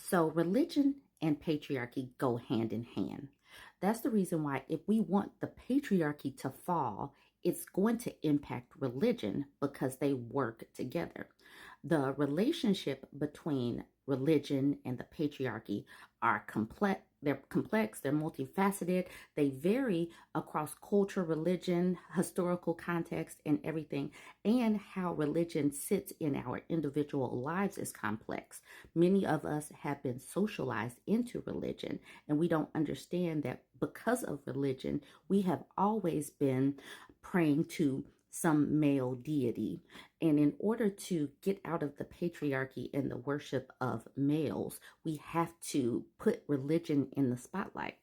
So religion and patriarchy go hand in hand. That's the reason why, if we want the patriarchy to fall, it's going to impact religion because they work together. The relationship between religion and the patriarchy are complex. They're multifaceted, they vary across culture, religion, historical context, and everything. And how religion sits in our individual lives is complex. Many of us have been socialized into religion, and we don't understand that because of religion, we have always been praying to some male deity. And in order to get out of the patriarchy and the worship of males, we have to put religion in the spotlight.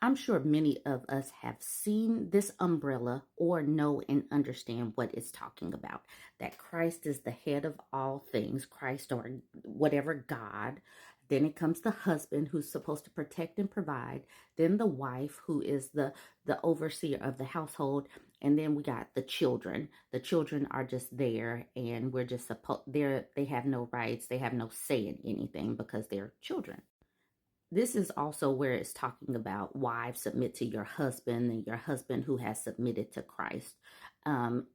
I'm sure many of us have seen this umbrella or know and understand what it's talking about. That Christ is the head of all things, Christ or whatever God. Then it comes the husband who's supposed to protect and provide. Then the wife who is the overseer of the household. And then we got the children. The children are just there, and we're just supposed they have no rights. They have no say in anything because they're children. This is also where it's talking about wives submit to your husband, and your husband who has submitted to Christ.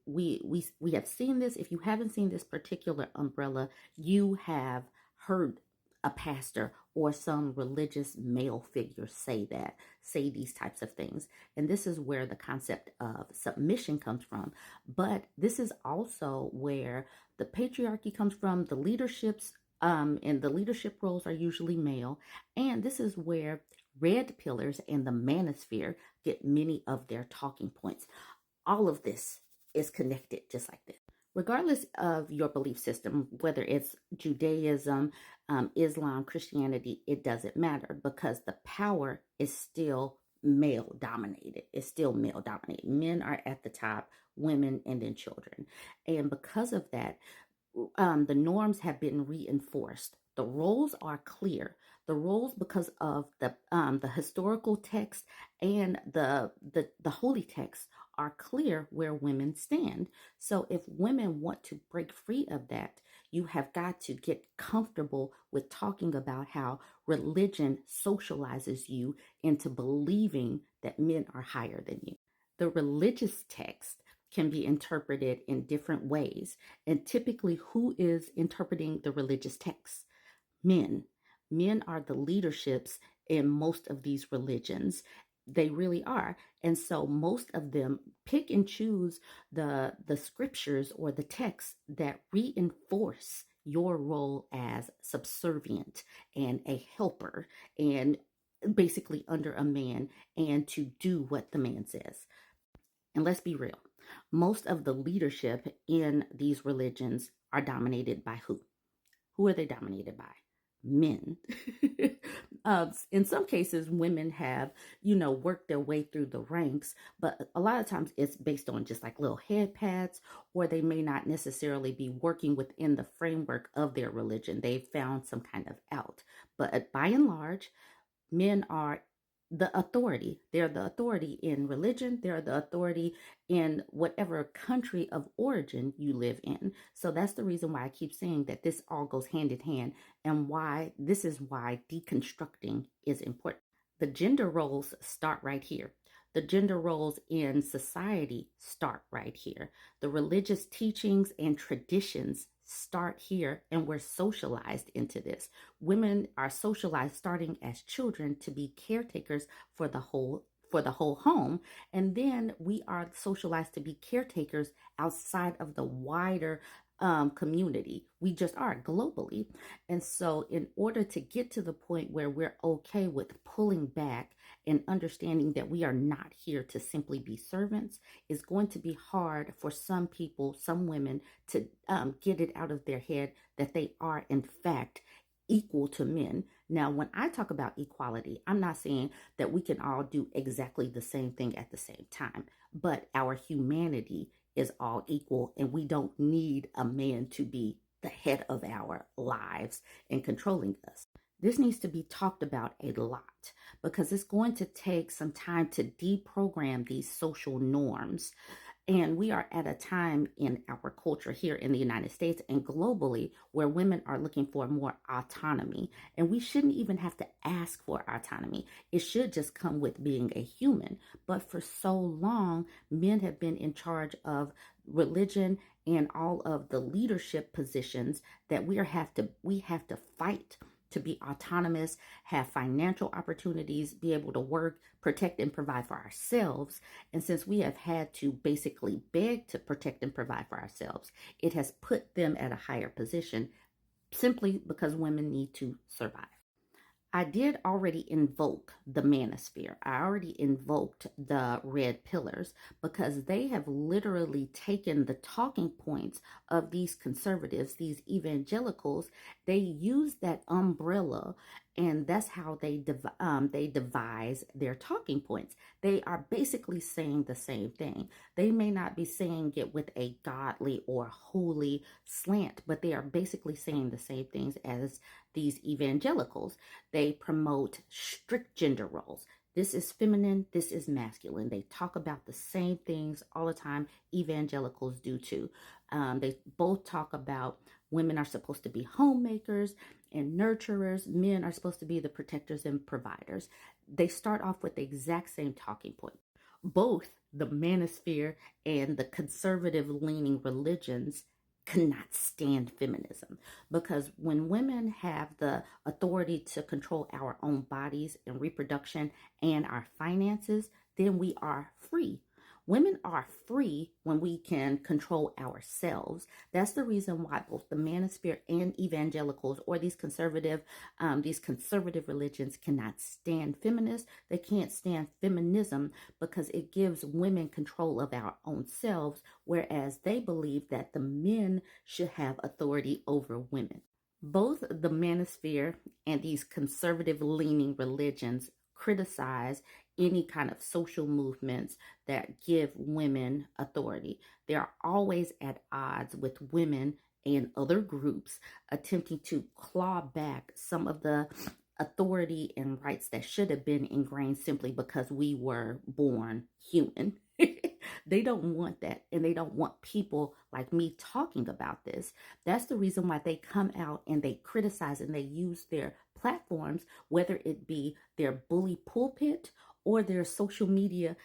We have seen this. If you haven't seen this particular umbrella, you have heard a pastor or some religious male figure say these types of things. And this is where the concept of submission comes from. But this is also where the patriarchy comes from. The leaderships and the leadership roles are usually male. And this is where red pillars and the manosphere get many of their talking points. All of this is connected just like this. Regardless of your belief system, whether it's Judaism, Islam, Christianity, it doesn't matter because the power is still male dominated. It's still male dominated. Men are at the top, women, and then children. And because of that, the norms have been reinforced. The roles are clear. The roles, because of the historical text and the holy text, are clear where women stand. So if women want to break free of that, you have got to get comfortable with talking about how religion socializes you into believing that men are higher than you. The religious text can be interpreted in different ways. And typically, who is interpreting the religious texts? Men. Men are the leaderships in most of these religions. They really are. And so most of them pick and choose the scriptures or the texts that reinforce your role as subservient and a helper and basically under a man, and to do what the man says. And let's be real. Most of the leadership in these religions are dominated by who? Who are they dominated by? Men. In some cases, women have, worked their way through the ranks, but a lot of times it's based on just like little head pats, or they may not necessarily be working within the framework of their religion. They've found some kind of out. But by and large, men are the authority. They're the authority in religion. They're the authority in whatever country of origin you live in. So that's the reason why I keep saying that this all goes hand in hand, and why this is why deconstructing is important. The gender roles start right here. The gender roles in society start right here. The religious teachings and traditions start here, and we're socialized into this. Women are socialized starting as children to be caretakers for the whole home, and then we are socialized to be caretakers outside of the wider community. We just are globally. And so in order to get to the point where we're okay with pulling back and understanding that we are not here to simply be servants, is going to be hard for some people, some women, to get it out of their head that they are in fact equal to men. Now, when I talk about equality, I'm not saying that we can all do exactly the same thing at the same time, but our humanity is all equal, and we don't need a man to be the head of our lives and controlling us. This needs to be talked about a lot because it's going to take some time to deprogram these social norms. And we are at a time in our culture here in the United States and globally where women are looking for more autonomy. And we shouldn't even have to ask for autonomy. It should just come with being a human. But for so long, men have been in charge of religion and all of the leadership positions that we have to fight to be autonomous, have financial opportunities, be able to work, protect, and provide for ourselves. And since we have had to basically beg to protect and provide for ourselves, it has put them at a higher position simply because women need to survive. I did already invoke the manosphere. I already invoked the red pillars because they have literally taken the talking points of these conservatives, these evangelicals. They use that umbrella, and that's how they devise their talking points. They are basically saying the same thing. They may not be saying it with a godly or holy slant, but they are basically saying the same things as these evangelicals. They promote strict gender roles. This is feminine, this is masculine. They talk about the same things all the time. Evangelicals do too. They both talk about women are supposed to be homemakers and nurturers. Men are supposed to be the protectors and providers. They start off with the exact same talking point. Both the manosphere and the conservative leaning religions cannot stand feminism, because when women have the authority to control our own bodies and reproduction and our finances, then we are free. Women are free when we can control ourselves. That's the reason why both the manosphere and evangelicals, or these conservative religions, cannot stand feminists. They can't stand feminism because it gives women control of our own selves, whereas they believe that the men should have authority over women. Both the manosphere and these conservative leaning religions criticize any kind of social movements that give women authority. They are always at odds with women and other groups attempting to claw back some of the authority and rights that should have been ingrained simply because we were born human. They don't want that, and they don't want people like me talking about this. That's the reason why they come out and they criticize and they use their platforms, whether it be their bully pulpit or their social media,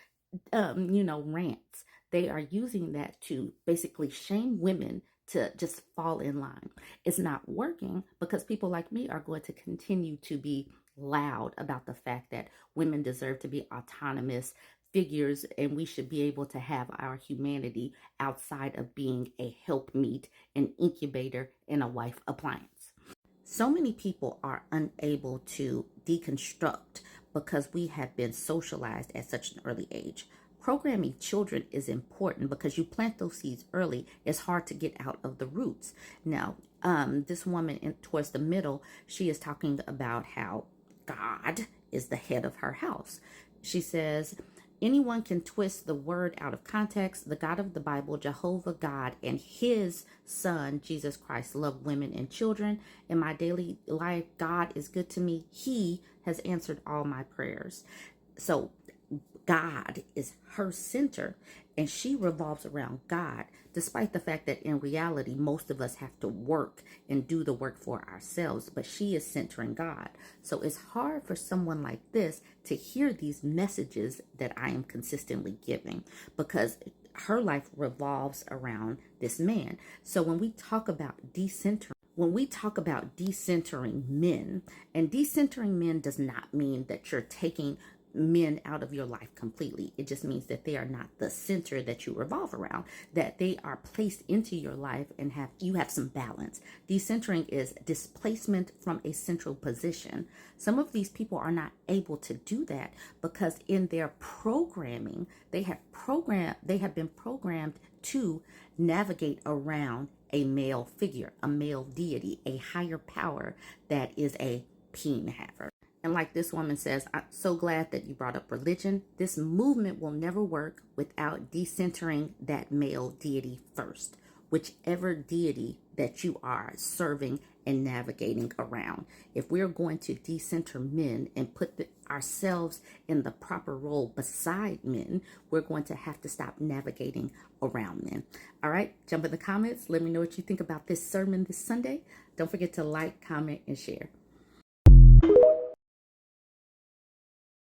rants. They are using that to basically shame women to just fall in line. It's not working because people like me are going to continue to be loud about the fact that women deserve to be autonomous figures and we should be able to have our humanity outside of being a helpmeet, an incubator, and a wife appliance. So many people are unable to deconstruct because we have been socialized at such an early age. Programming children is important because you plant those seeds early. It's hard to get out of the roots. Now, this woman towards the middle, she is talking about how God is the head of her house. She says, anyone can twist the word out of context. The God of the Bible, Jehovah God, and his son, Jesus Christ, love women and children. In my daily life, God is good to me. He has answered all my prayers. So God is her center, and she revolves around God, despite the fact that in reality, most of us have to work and do the work for ourselves, but she is centering God. So it's hard for someone like this to hear these messages that I am consistently giving because her life revolves around this man. So when we talk about decentering men, and decentering men does not mean that you're taking men out of your life completely. It just means that they are not the center that you revolve around, that they are placed into your life and you have some balance. Decentering is displacement from a central position. Some of these people are not able to do that because in their programming, they have been programmed to navigate around a male figure, a male deity, a higher power that is a peen haver. And like this woman says, I'm so glad that you brought up religion. This movement will never work without decentering that male deity first. Whichever deity that you are serving and navigating around. If we're going to decenter men and put ourselves in the proper role beside men, we're going to have to stop navigating around men. All right, jump in the comments. Let me know what you think about this sermon this Sunday. Don't forget to like, comment, and share.